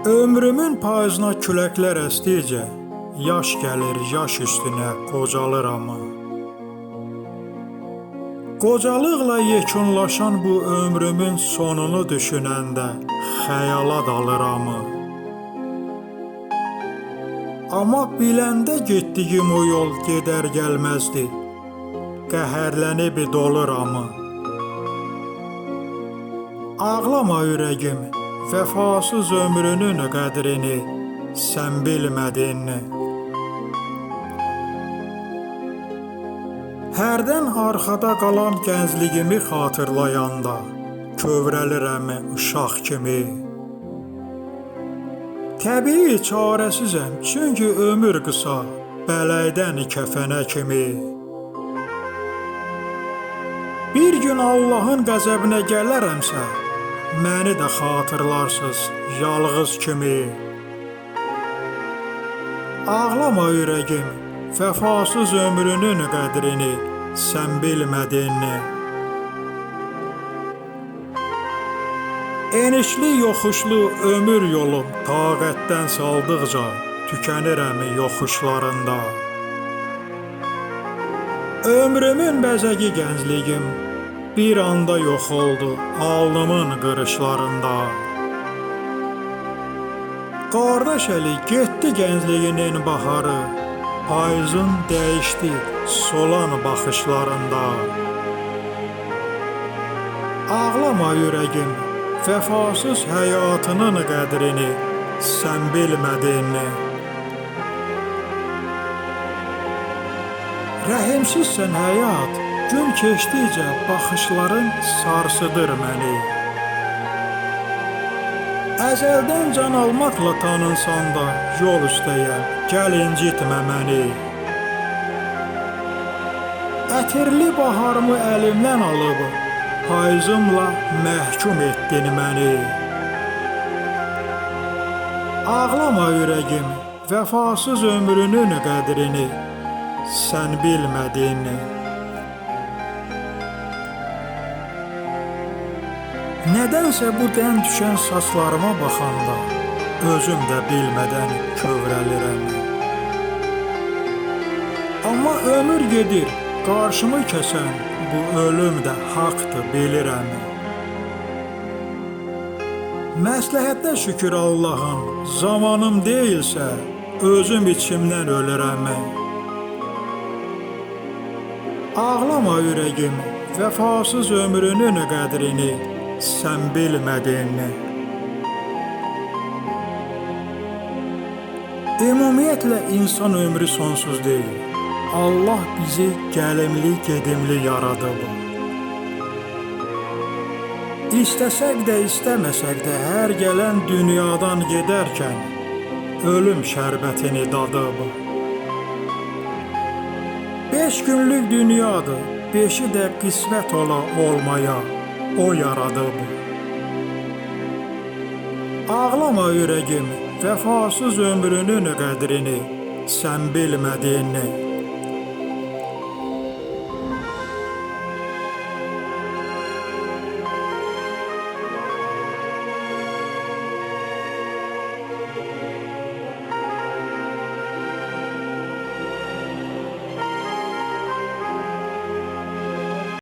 Ömrümün payızına küləklər əsdikcə, yaş gəlir yaş üstünə qocalıram. Qocalıqla yekunlaşan bu ömrümün sonunu düşünəndə xəyala dalıram. Amma biləndə getdiyim o yol gedər gəlməzdi, qəhərlənib doluram. Ağlama ürəyim, vəfasız ömrünün qədrini sən bilmədin. Hərdən arxada qalan gəncliyimi xatırlayanda kövrəlirəm uşaq kimi. Təbii çarəsizəm, çünki ömür qısa, bələkdən kəfənə kimi. Bir gün Allahın qəzəbinə gələrəmsə, məni də xatırlarsız yalğız kimi. Ağlama ürəyim, vəfasız ömrünün qədrini sən bilmədin. Enişli yoxuşlu ömür yolum taqətdən saldıqca tükənirəm yoxuşlarında. Ömrümün bəzəgi gəncliyim bir anda yox oldu alnımın qırışlarında. Qardaş Əli getdi gəncliyinin baharı, payızın dəyişdi solan baxışlarında. Ağlama ürəyim, vəfasız həyatının qədrini sən bilmədin. Rəhimsizsən həyat, gün keçdikcə baxışların sarsıdır məni. Əzəldən can almaqla tanınsan da yol üstəyəm, gəl incitmə məni. Ətirli baharımı əlimdən alıb, payızımla məhkum etdin məni. Ağlama ürəyim, vəfasız ömrünün qədrini sən bilmədin. Nədənsə bu dən düşən saçlarıma baxanda özüm də bilmədən kövrəlirəm. Amma ömür gedir, qarşımı kəsən bu ölüm də haqdır bilirəm. Məsləhətdə şükür Allahım, zamanım deyilsə özüm içimdən ölürəm. Ağlama ürəyim, vəfasız ömrünün qədrini sən bilmədin. Ümumiyyətlə insan ömrü sonsuz deyil. Allah bizi gəlimli gedimli yaradıb. İstəsək də istəməsək də hər gələn dünyadan gedərkən ölüm şərbətini dadıb. 5 günlük dünyadır, 5-i də qismət ola olmaya o yaradıb. Ağlama ürəyim, vəfasız ömrünün qədrini sən bilmədin.